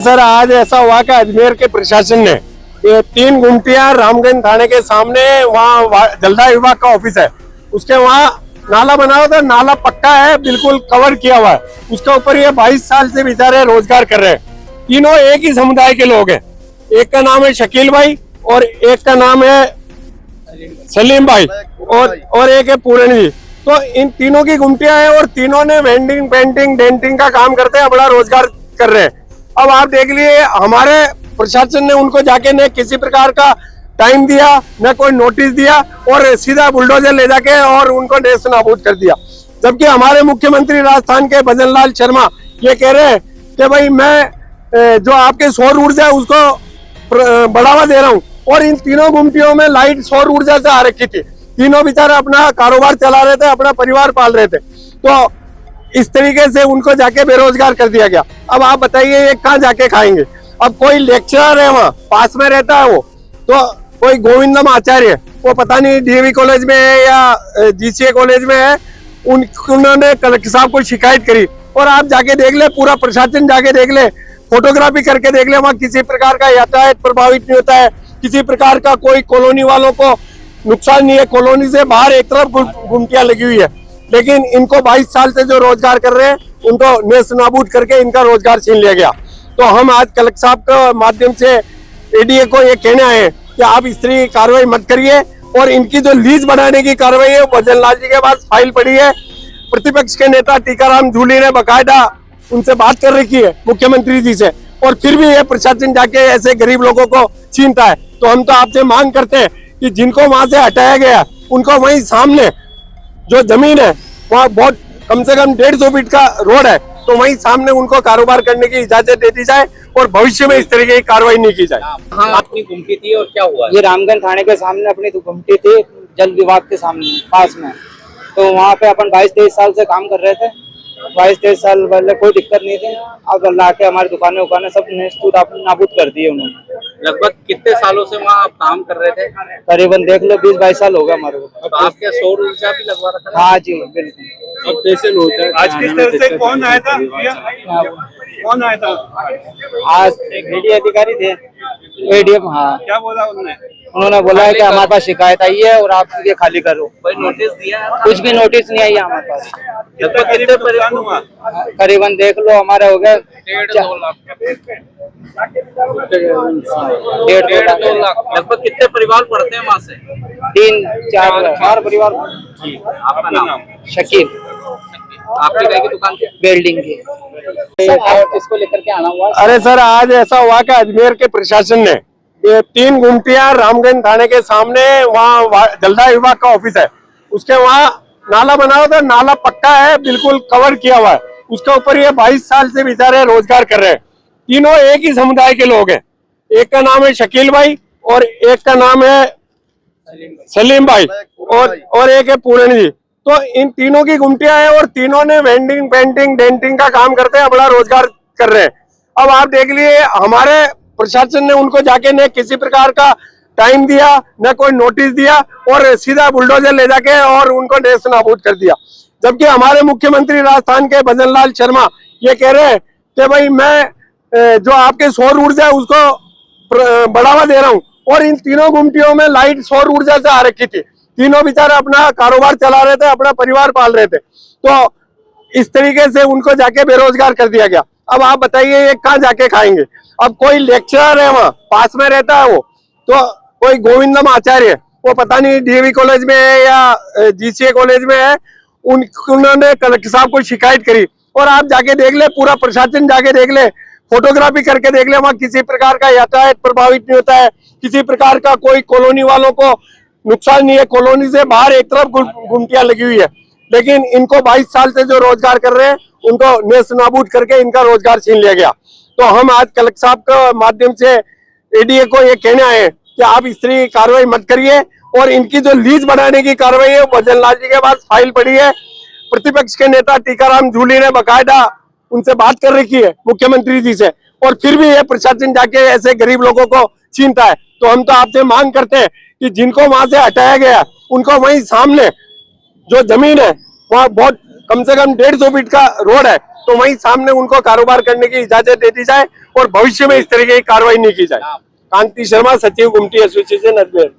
Sir आज ऐसा हुआ कि अजमेर के प्रशासन ने ये 3 गुमटियां रामगंज थाने के सामने वहाँ जलदाय विभाग का ऑफिस है, उसके वहाँ नाला बना हुआ था। नाला पक्का है, बिल्कुल कवर किया हुआ है। उसके ऊपर ये 22 साल से बेचारे रोजगार कर रहे हैं। तीनों एक ही समुदाय के लोग हैं। एक का नाम है शकील भाई और एक का नाम है सलीम भाई और एक है पूरण जी। तो इन तीनों की गुमटियां हैं और तीनों ने वेंडिंग पेंटिंग डेंटिंग का काम करते हैं, बड़ा रोजगार कर रहे हैं। अब आप देख लिए हमारे प्रशासन ने उनको जाके न किसी प्रकार का टाइम दिया, न कोई नोटिस दिया और सीधा बुलडोजर ले जाके और उनको नेस्त नाबूद कर दिया। जबकि हमारे मुख्यमंत्री राजस्थान के भजन लाल शर्मा ये कह रहे हैं कि भाई मैं जो आपके सौर ऊर्जा है उसको बढ़ावा दे रहा हूँ। और इन तीनों गुमटियों में लाइट सौर ऊर्जा से आ रखी थी। तीनों बेचारे अपना कारोबार चला रहे थे, अपना परिवार पाल रहे थे। तो इस तरीके से उनको जाके बेरोजगार कर दिया गया। अब आप बताइए ये कहाँ जाके खाएंगे। अब कोई लेक्चरर है वहाँ पास में रहता है, वो तो कोई गोविंदम आचार्य, वो पता नहीं डीएवी कॉलेज में है या जीसीए कॉलेज में है, उन्होंने कलेक्टर साहब को शिकायत करी। और आप जाके देख ले, पूरा प्रशासन जाके देख ले, फोटोग्राफी करके देख ले, वहाँ किसी प्रकार का यातायात प्रभावित नहीं होता है, किसी प्रकार का कोई कॉलोनी वालों को नुकसान नहीं है। कॉलोनी से बाहर एक तरफ गुमटियां लगी हुई है, लेकिन इनको 22 साल से जो रोजगार कर रहे हैं उनको नेस्त नाबूद करके इनका रोजगार छीन लिया गया। तो हम आज कलेक्टर साहब के माध्यम से एडीए को ये कहने आए कि आप इस तरह की कार्रवाई मत करिए और इनकी जो लीज बढ़ाने की कार्रवाई है भजन लाल जी के पास फाइल पड़ी है। प्रतिपक्ष के नेता टीकाराम जूली ने बकायदा उनसे बात कर रखी है मुख्यमंत्री जी से, और फिर भी ये प्रशासन जाके ऐसे गरीब लोगों को छीनता है। तो हम तो आपसे मांग करते हैं कि जिनको वहां से हटाया गया उनको वहीं सामने जो जमीन है वहाँ बहुत कम से कम 150 फीट का रोड है, तो वहीं सामने उनको कारोबार करने की इजाजत दे दी जाए और भविष्य में इस तरीके की कार्रवाई नहीं की जाए। हाँ, अपनी गुमटी थी और क्या हुआ? ये रामगंज थाने के सामने अपनी गुमटी थी, जल विभाग के सामने पास में। तो वहाँ पे अपन 22-23 साल से काम कर रहे थे। 22-23 साल पहले कोई दिक्कत नहीं थी। अब अल्लाह के हमारी दुकानें सब नाबूद कर दिए उन्होंने। लगभग कितने सालों से वहाँ आप काम कर रहे थे? करीबन देख लो 20-22 साल हो गया हमारे को। तो आपके सौर ऊर्जा भी लगवा रखा था? हाँ जी बिल्कुल। अब कैसे होता है? आज किस तरह से कौन आया था? कौन आया था? आज मीडिया अधिकारी थे, एडीएम। हाँ, क्या बोला उन्होंने बोला है कि हमारे पास शिकायत आई है और आप ये खाली करो। कोई नोटिस दिया? कुछ भी नोटिस नहीं आई है हमारे पास। लगभग कितने परिवार हुआ? करीबन देख लो हमारे हो गए 1.5-2 लाख। 1.5-2 लाख। लगभग कितने परिवार पढ़ते हैं वहाँ से? 3-4 परिवार। आपका नाम? शकील। आपकी कहीं की दुकान थी? बिल्डिंग की। किसको लेकर के आना हुआ? अरे सर आज ऐसा हुआ कि अजमेर के प्रशासन ने ये 3 गुमटियां रामगंज थाने के सामने वहाँ जलदाय विभाग का ऑफिस है, उसके वहाँ नाला बना हुआ था। नाला पक्का है, बिल्कुल कवर किया हुआ है। उसके ऊपर ये 22 साल से बेचारे रोजगार कर रहे हैं। तीनों एक ही समुदाय के लोग हैं। एक का नाम है शकील भाई और एक का नाम है सलीम भाई और एक है पूरण जी। तो इन तीनों की गुमटियां हैं और तीनों ने वेंडिंग पेंटिंग डेंटिंग का काम करते हैं, बड़ा रोजगार कर रहे हैं। अब आप देख लिए हमारे प्रशासन ने उनको जाके न किसी प्रकार का टाइम दिया, न कोई नोटिस दिया और सीधा बुलडोजर ले जाके और उनको नेस्त नाबूद कर दिया। जबकि हमारे मुख्यमंत्री राजस्थान के भजन लाल शर्मा ये कह रहे हैं कि भाई मैं जो आपके सौर ऊर्जा है उसको बढ़ावा दे रहा हूँ। और इन तीनों गुमटियों में लाइट सौर ऊर्जा से आ रखी थी। तीनों बेचारे अपना कारोबार चला रहे थे, अपना परिवार पाल रहे थे। तो इस तरीके से उनको जाके बेरोजगार कर दिया गया। अब आप बताइए ये कहाँ जाके खाएंगे। अब कोई लेक्चरर है वहाँ पास में रहता है, वो तो कोई गोविंदम आचार्य, वो पता नहीं डीएवी कॉलेज में है या जीसीए कॉलेज में है, उन्होंने कलेक्टर साहब को शिकायत करी। और आप जाके देख ले, पूरा प्रशासन जाके देख ले, फोटोग्राफी करके देख ले, वहाँ किसी प्रकार का यातायात प्रभावित नहीं होता है, किसी प्रकार का कोई कॉलोनी वालों को नुकसान नहीं है। कॉलोनी से बाहर एक तरफ गुमटियां लगी हुई है, लेकिन इनको 22 साल से जो रोजगार कर रहे हैं उनको नेस्त नाबूद करके इनका रोजगार छीन लिया गया। तो हम आज कलेक्टर साहब के माध्यम से एडीए को ये कहने आए कि आप इस तरह की कार्रवाई मत करिए और इनकी जो लीज बढ़ाने की कार्रवाई है भजन लाल जी के पास फाइल पड़ी है। प्रतिपक्ष के नेता टीकाराम जूली ने बकायदा उनसे बात कर रखी है मुख्यमंत्री जी से, और फिर भी ये प्रशासन जाके ऐसे गरीब लोगों को छीनता है। तो हम तो आपसे मांग करते हैं कि जिनको वहां से हटाया गया उनको वहीं सामने जो जमीन है वहाँ बहुत कम से कम 150 फीट का रोड है, तो वहीं सामने उनको कारोबार करने की इजाजत दे दी जाए और भविष्य में इस तरह की कार्रवाई नहीं की जाए। कांति शर्मा, सचिव गुमटी एसोसिएशन अजमेर।